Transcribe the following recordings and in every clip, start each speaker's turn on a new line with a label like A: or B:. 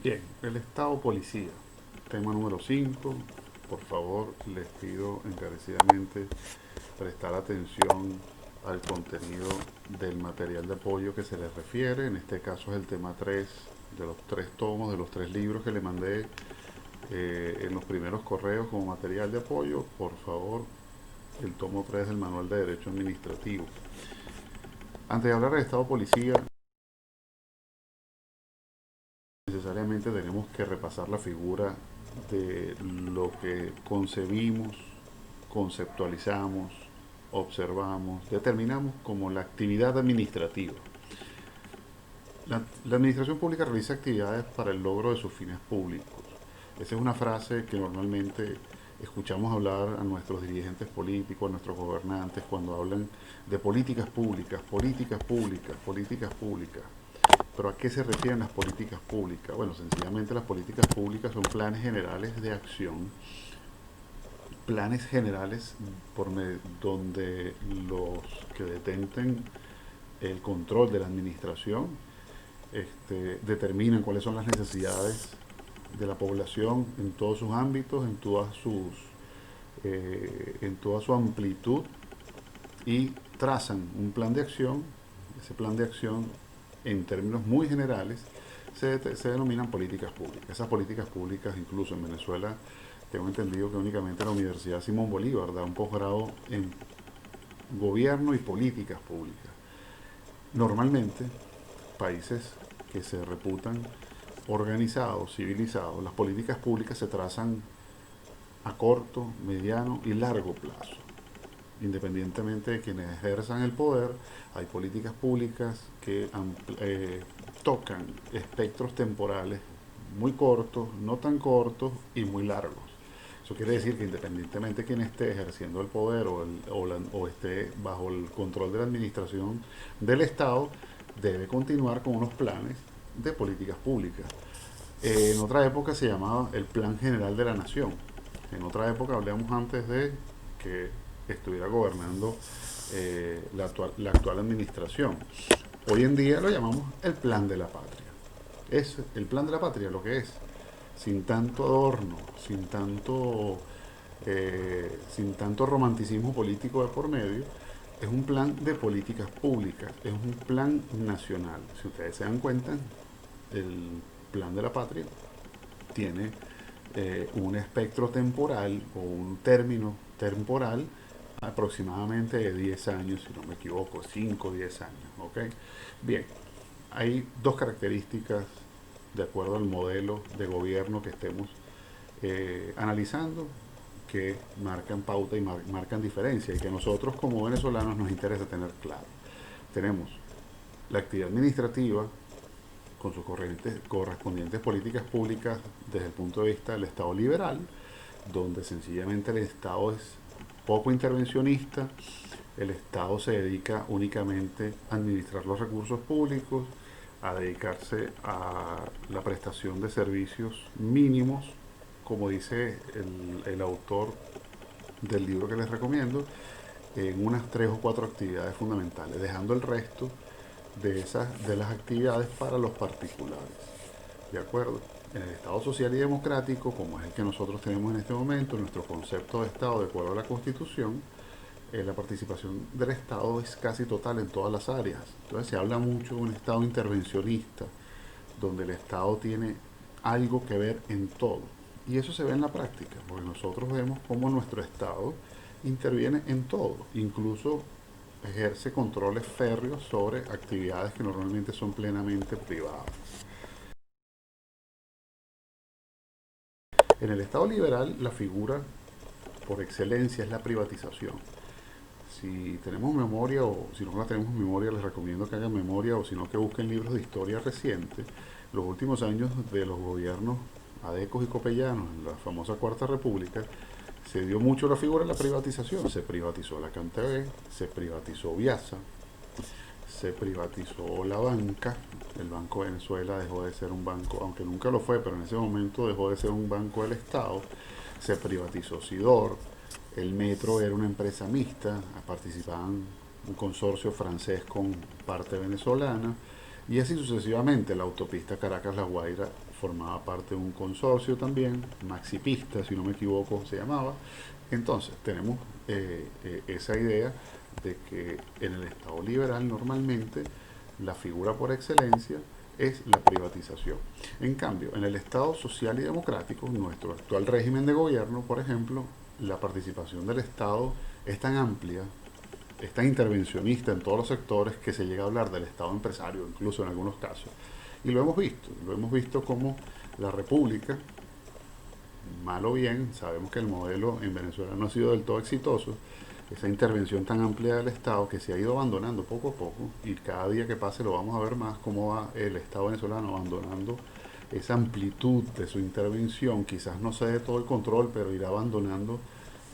A: Bien, el Estado Policía, tema número 5. Por favor, les pido encarecidamente prestar atención al contenido del material de apoyo que se les refiere. En este caso es el tema 3 de los 3 tomos, de los 3 libros que le mandé en los primeros correos como material de apoyo. Por favor, el tomo 3 del Manual de Derecho Administrativo. Antes de hablar del Estado Policía, necesariamente tenemos que repasar la figura de lo que concebimos, conceptualizamos, observamos, determinamos como la actividad administrativa. La administración pública realiza actividades para el logro de sus fines públicos. Esa es una frase que normalmente escuchamos hablar a nuestros dirigentes políticos, a nuestros gobernantes, cuando hablan de políticas públicas, políticas públicas, políticas públicas. Pero ¿a qué se refieren las políticas públicas? Bueno, sencillamente las políticas públicas son planes generales de acción, planes generales donde los que detenten el control de la administración determinan cuáles son las necesidades de la población en todos sus ámbitos, en toda su amplitud, y trazan un plan de acción. Ese plan de acción, en términos muy generales, se denominan políticas públicas. Esas políticas públicas, incluso en Venezuela, tengo entendido que únicamente la Universidad Simón Bolívar da un posgrado en gobierno y políticas públicas. Normalmente, países que se reputan organizados, civilizados, las políticas públicas se trazan a corto, mediano y largo plazo. Independientemente de quienes ejerzan el poder, hay políticas públicas que tocan espectros temporales muy cortos, no tan cortos y muy largos. Eso quiere decir que independientemente de quien esté ejerciendo el poder o esté bajo el control de la administración del Estado, debe continuar con unos planes de políticas públicas. En otra época se llamaba el Plan General de la Nación. En otra época, hablamos antes de que estuviera gobernando la actual administración. Hoy en día lo llamamos el Plan de la Patria. Es el Plan de la Patria lo que es, sin tanto adorno, sin tanto romanticismo político de por medio. Es un plan de políticas públicas, es un plan nacional. Si ustedes se dan cuenta, el Plan de la Patria tiene un espectro temporal o un término temporal aproximadamente de 10 años, si no me equivoco, 5 o 10 años. ¿Ok? Bien, hay dos características de acuerdo al modelo de gobierno que estemos analizando, que marcan pauta y marcan diferencia y que a nosotros como venezolanos nos interesa tener claro. Tenemos la actividad administrativa con sus correspondientes políticas públicas desde el punto de vista del Estado liberal, donde sencillamente el Estado es poco intervencionista, el Estado se dedica únicamente a administrar los recursos públicos, a dedicarse a la prestación de servicios mínimos, como dice el autor del libro que les recomiendo, en unas 3 o 4 actividades fundamentales, dejando el resto de las actividades para los particulares. ¿De acuerdo? En el Estado social y democrático, como es el que nosotros tenemos en este momento, nuestro concepto de Estado de acuerdo a la Constitución, la participación del Estado es casi total en todas las áreas. Entonces se habla mucho de un Estado intervencionista, donde el Estado tiene algo que ver en todo. Y eso se ve en la práctica, porque nosotros vemos cómo nuestro Estado interviene en todo, incluso ejerce controles férreos sobre actividades que normalmente son plenamente privadas. En el Estado liberal, la figura por excelencia es la privatización. Si tenemos memoria, o si no la tenemos memoria, les recomiendo que hagan memoria, o si no, que busquen libros de historia reciente. Los últimos años de los gobiernos adecos y copellanos, en la famosa Cuarta República, se dio mucho la figura de la privatización. Se privatizó la CanTV, se privatizó Viasa, se privatizó la banca. El Banco de Venezuela dejó de ser un banco, aunque nunca lo fue, pero en ese momento dejó de ser un banco del Estado. Se privatizó Sidor. El metro era una empresa mixta, participaban un consorcio francés con parte venezolana, y así sucesivamente. La autopista Caracas-La Guaira formaba parte de un consorcio también, Maxipista, si no me equivoco, se llamaba. Entonces, tenemos esa idea de que en el Estado liberal normalmente la figura por excelencia es la privatización. En cambio, en el Estado social y democrático, nuestro actual régimen de gobierno, por ejemplo, la participación del Estado es tan amplia, es tan intervencionista en todos los sectores que se llega a hablar del Estado empresario, incluso en algunos casos. Y lo hemos visto como la República, mal o bien, sabemos que el modelo en Venezuela no ha sido del todo exitoso, esa intervención tan amplia del Estado que se ha ido abandonando poco a poco y cada día que pase lo vamos a ver más cómo va el Estado venezolano abandonando esa amplitud de su intervención, quizás no se dé todo el control, pero irá abandonando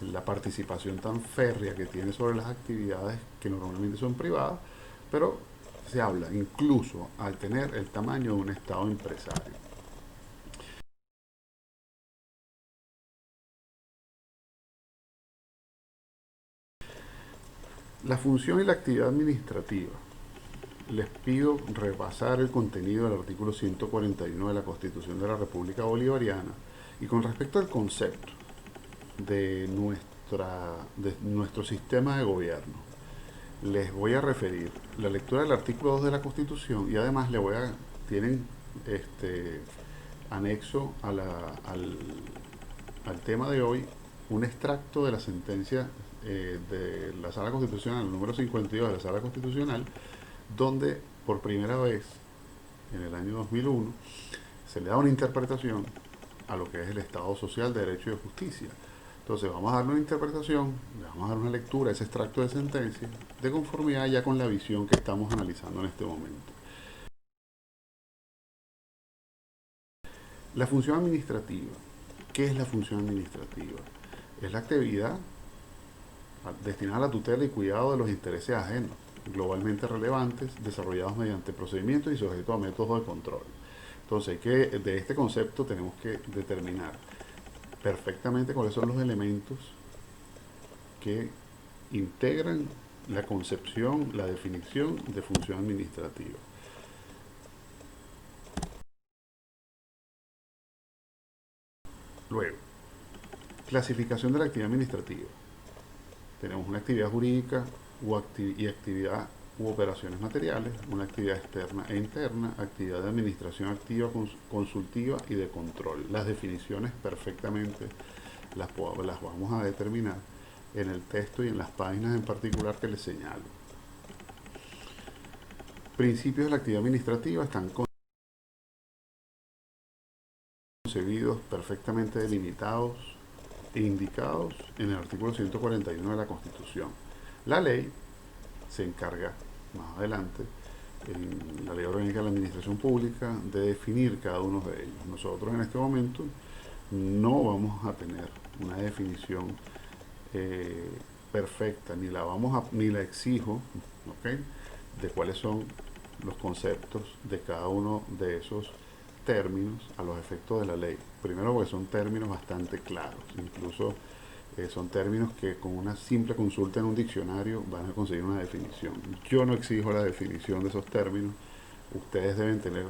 A: la participación tan férrea que tiene sobre las actividades que normalmente son privadas, pero se habla incluso al tener el tamaño de un Estado empresario. La función y la actividad administrativa. Les pido repasar el contenido del artículo 141 de la Constitución de la República Bolivariana y con respecto al concepto de nuestro sistema de gobierno. Les voy a referir la lectura del artículo 2 de la Constitución y además tienen este anexo al tema de hoy un extracto de la sentencia de la Sala Constitucional, el número 52 de la Sala Constitucional, donde por primera vez en el año 2001 se le da una interpretación a lo que es el Estado social, de derecho y de justicia. Entonces vamos a darle una interpretación, le vamos a dar una lectura a ese extracto de sentencia de conformidad ya con la visión que estamos analizando en este momento. La función administrativa. ¿Qué es la función administrativa? Es la actividad destinada a la tutela y cuidado de los intereses ajenos, globalmente relevantes, desarrollados mediante procedimientos y sujetos a métodos de control. Entonces, de este concepto tenemos que determinar perfectamente cuáles son los elementos que integran la concepción, la definición de función administrativa. Luego, clasificación de la actividad administrativa. Tenemos una actividad jurídica y actividad u operaciones materiales, una actividad externa e interna, actividad de administración activa, consultiva y de control. Las definiciones perfectamente las vamos a determinar en el texto y en las páginas en particular que les señalo. Principios de la actividad administrativa están concebidos, perfectamente delimitados e indicados en el artículo 141 de la Constitución. La ley se encarga más adelante en la Ley Orgánica de la Administración Pública de definir cada uno de ellos. Nosotros en este momento no vamos a tener una definición eh, perfecta, ni la exijo, ¿okay?, de cuáles son los conceptos de cada uno de esos términos a los efectos de la ley. Primero porque son términos bastante claros, incluso son términos que con una simple consulta en un diccionario van a conseguir una definición. Yo no exijo la definición de esos términos, ustedes deben tener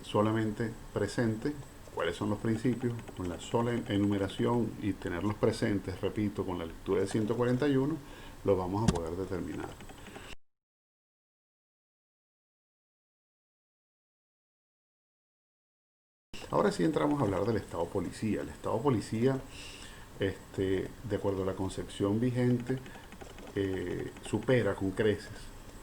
A: solamente presente cuáles son los principios, con la sola enumeración y tenerlos presentes, repito, con la lectura del 141, los vamos a poder determinar. Ahora sí entramos a hablar del Estado Policía. El Estado Policía, de acuerdo a la concepción vigente, supera con creces,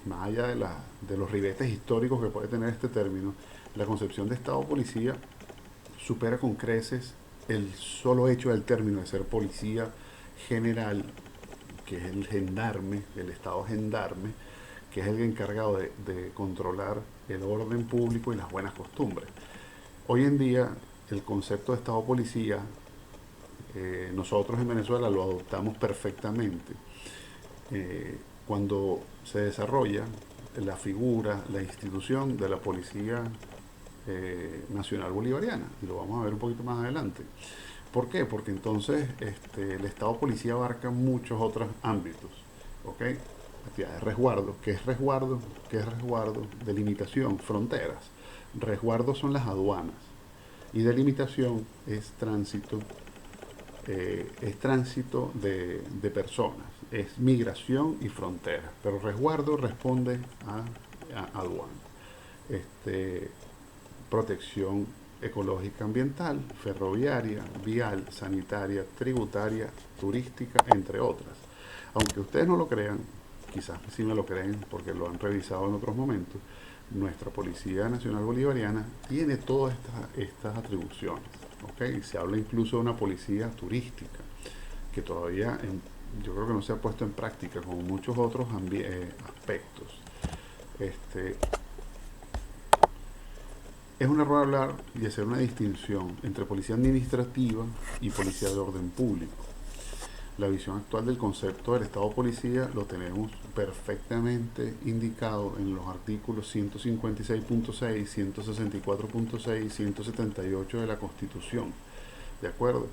A: más allá de los ribetes históricos que puede tener este término, la concepción de Estado Policía supera con creces el solo hecho del término de ser policía general, que es el gendarme, el Estado gendarme, que es el encargado de controlar el orden público y las buenas costumbres. Hoy en día el concepto de Estado Policía, nosotros en Venezuela lo adoptamos perfectamente. Cuando se desarrolla la figura, la institución de la Policía Nacional Bolivariana, y lo vamos a ver un poquito más adelante. ¿Por qué? Porque entonces el Estado Policía abarca muchos otros ámbitos, ¿ok? Actividades de resguardo. ¿Qué es resguardo? ¿Qué es resguardo? Delimitación, fronteras. Resguardo son las aduanas. Y delimitación es tránsito de personas, es migración y frontera, pero resguardo responde a aduana. Este, Protección ecológica ambiental, ferroviaria, vial, sanitaria, tributaria, turística, entre otras. Aunque ustedes no lo crean, quizás sí me lo creen porque lo han revisado en otros momentos, nuestra Policía Nacional Bolivariana tiene todas estas atribuciones. ¿Okay? Se habla incluso de una policía turística, que todavía yo creo que no se ha puesto en práctica como muchos otros aspectos. Este, es un error hablar y hacer una distinción entre policía administrativa y policía de orden público. La visión actual del concepto del Estado policía lo tenemos perfectamente indicado en los artículos 156.6, 164.6 y 178 de la Constitución. ¿De acuerdo?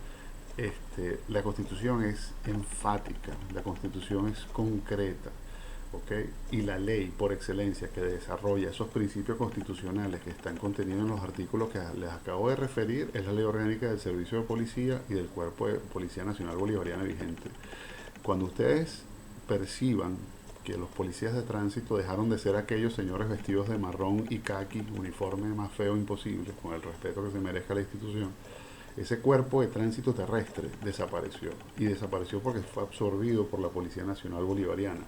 A: La Constitución es enfática, la Constitución es concreta. ¿Okay? Y la ley por excelencia que desarrolla esos principios constitucionales que están contenidos en los artículos que les acabo de referir es la Ley Orgánica del Servicio de Policía y del Cuerpo de Policía Nacional Bolivariana vigente. Cuando ustedes perciban que los policías de tránsito dejaron de ser aquellos señores vestidos de marrón y caqui, uniforme más feo imposible, con el respeto que se merezca la institución, ese cuerpo de tránsito terrestre desapareció. Y desapareció porque fue absorbido por la Policía Nacional Bolivariana.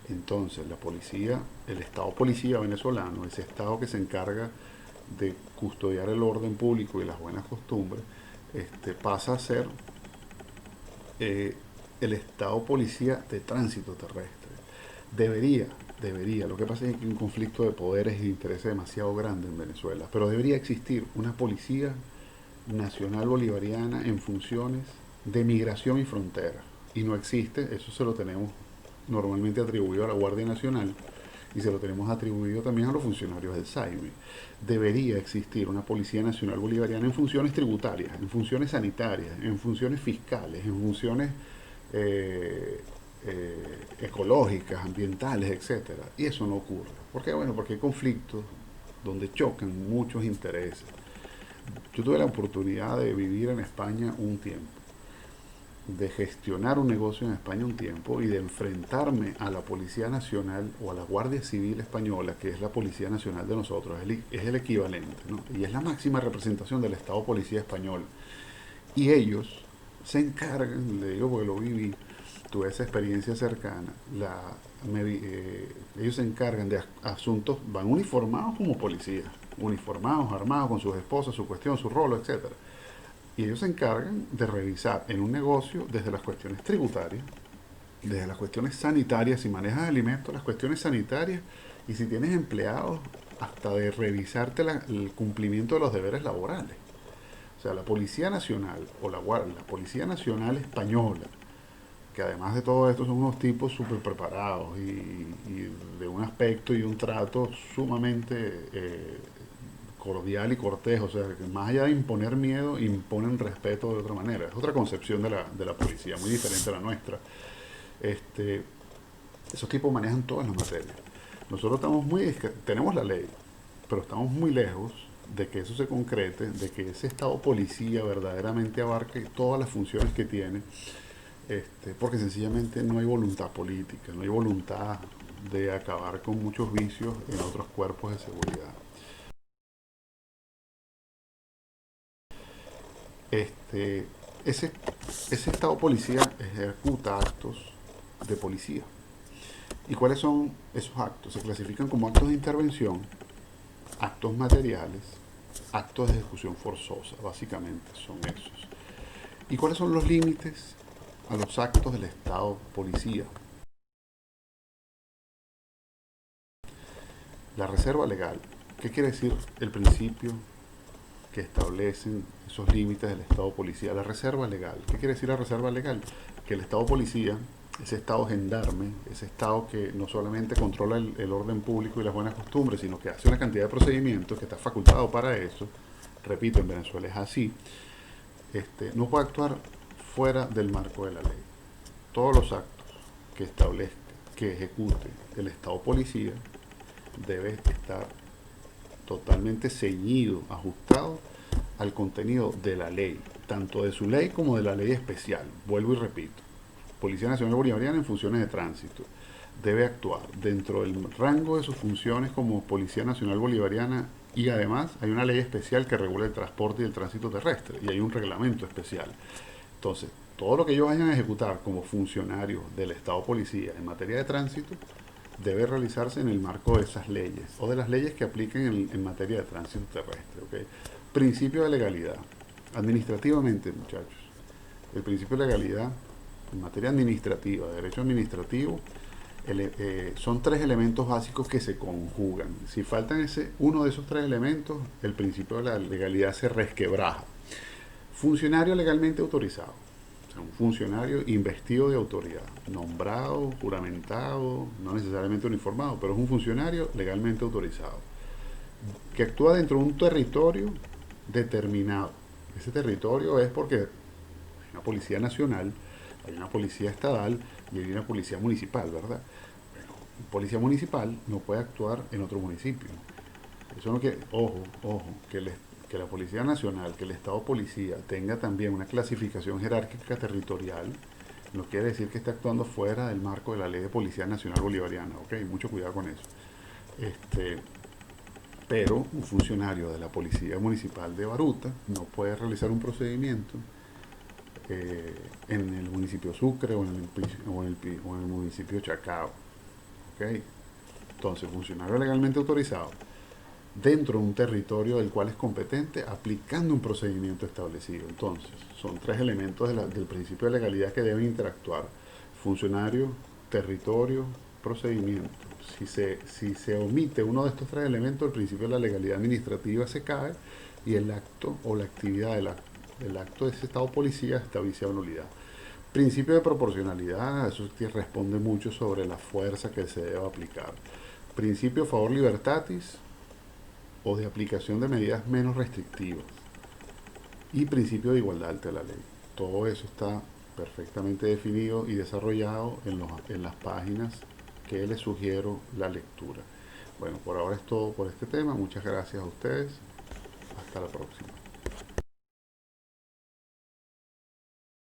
A: Entonces, la policía, el Estado policía venezolano, ese Estado que se encarga de custodiar el orden público y las buenas costumbres, pasa a ser el Estado policía de tránsito terrestre. Debería. Lo que pasa es que hay un conflicto de poderes y de intereses demasiado grande en Venezuela, pero debería existir una policía nacional bolivariana en funciones de migración y frontera. Y no existe, eso se lo tenemos normalmente atribuido a la Guardia Nacional y se lo tenemos atribuido también a los funcionarios del SAIME. Debería existir una Policía Nacional Bolivariana en funciones tributarias, en funciones sanitarias, en funciones fiscales, en funciones ecológicas, ambientales, etcétera. Y eso no ocurre. ¿Por qué? Bueno, porque hay conflictos donde chocan muchos intereses. Yo tuve la oportunidad de vivir en España un tiempo, de gestionar un negocio en España un tiempo y de enfrentarme a la Policía Nacional o a la Guardia Civil Española, que es la Policía Nacional de nosotros, es el equivalente, ¿no? Y es la máxima representación del Estado Policía Español. Y ellos se encargan, le digo porque lo viví, tuve esa experiencia cercana, ellos se encargan de asuntos, van uniformados como policías, uniformados, armados, con sus esposas, su cuestión, su rolo, etcétera. Y ellos se encargan de revisar en un negocio desde las cuestiones tributarias, desde las cuestiones sanitarias, si manejas alimentos, las cuestiones sanitarias, y si tienes empleados, hasta de revisarte el cumplimiento de los deberes laborales. O sea, la Policía Nacional o la Policía Nacional Española, que además de todo esto son unos tipos súper preparados y de un aspecto y un trato sumamente cordial y cortés, o sea, que más allá de imponer miedo, imponen respeto de otra manera. Es otra concepción de la policía, muy diferente a la nuestra. Este, Esos tipos manejan todas las materias. Nosotros tenemos la ley, pero estamos muy lejos de que eso se concrete, de que ese Estado policía verdaderamente abarque todas las funciones que tiene, porque sencillamente no hay voluntad política, no hay voluntad de acabar con muchos vicios en otros cuerpos de seguridad. Este, ese, ese Estado policía ejecuta actos de policía. ¿Y cuáles son esos actos? Se clasifican como actos de intervención, actos materiales, actos de ejecución forzosa, básicamente son esos. ¿Y cuáles son los límites a los actos del Estado policía? La reserva legal. ¿Qué quiere decir el principio que establecen esos límites del Estado policía? La reserva legal. ¿Qué quiere decir la reserva legal? Que el Estado policía, ese Estado gendarme, ese Estado que no solamente controla el orden público y las buenas costumbres, sino que hace una cantidad de procedimientos, que está facultado para eso, repito, en Venezuela es así, no puede actuar fuera del marco de la ley. Todos los actos que establezca, que ejecute el Estado policía, debe estar totalmente ceñido, ajustado al contenido de la ley, tanto de su ley como de la ley especial. Vuelvo y repito, Policía Nacional Bolivariana en funciones de tránsito debe actuar dentro del rango de sus funciones como Policía Nacional Bolivariana, y además hay una ley especial que regula el transporte y el tránsito terrestre y hay un reglamento especial. Entonces, todo lo que ellos vayan a ejecutar como funcionarios del Estado Policía en materia de tránsito debe realizarse en el marco de esas leyes o de las leyes que apliquen en materia de tránsito terrestre. ¿Okay? Principio de legalidad. Administrativamente, muchachos, el principio de legalidad en materia administrativa, de derecho administrativo, son tres elementos básicos que se conjugan. Si faltan uno de esos tres elementos, el principio de la legalidad se resquebraja. Funcionario legalmente autorizado. O sea, un funcionario investido de autoridad, nombrado, juramentado, no necesariamente uniformado, pero es un funcionario legalmente autorizado, que actúa dentro de un territorio determinado. Ese territorio es porque hay una policía nacional, hay una policía estatal y hay una policía municipal, ¿verdad? Bueno, un policía municipal no puede actuar en otro municipio. Eso no que, ojo, que la Policía Nacional, que el Estado Policía tenga también una clasificación jerárquica territorial, no quiere decir que esté actuando fuera del marco de la Ley de Policía Nacional Bolivariana, ¿ok? Mucho cuidado con eso. Este, pero un funcionario de la Policía Municipal de Baruta no puede realizar un procedimiento en el municipio Sucre o en el municipio Chacao, ¿ok? Entonces, funcionario legalmente autorizado dentro de un territorio del cual es competente aplicando un procedimiento establecido. Entonces, son tres elementos del principio de legalidad que deben interactuar: funcionario, territorio, procedimiento. Si se omite uno de estos tres elementos, el principio de la legalidad administrativa se cae y el acto o la actividad del acto de ese Estado policía está viciado en nulidad. Principio de proporcionalidad, eso responde mucho sobre la fuerza que se debe aplicar. Principio favor libertatis, o de aplicación de medidas menos restrictivas, y principio de igualdad ante la ley. Todo eso está perfectamente definido y desarrollado en las páginas que les sugiero la lectura. Bueno, por ahora es todo por este tema. Muchas gracias a ustedes. Hasta la próxima.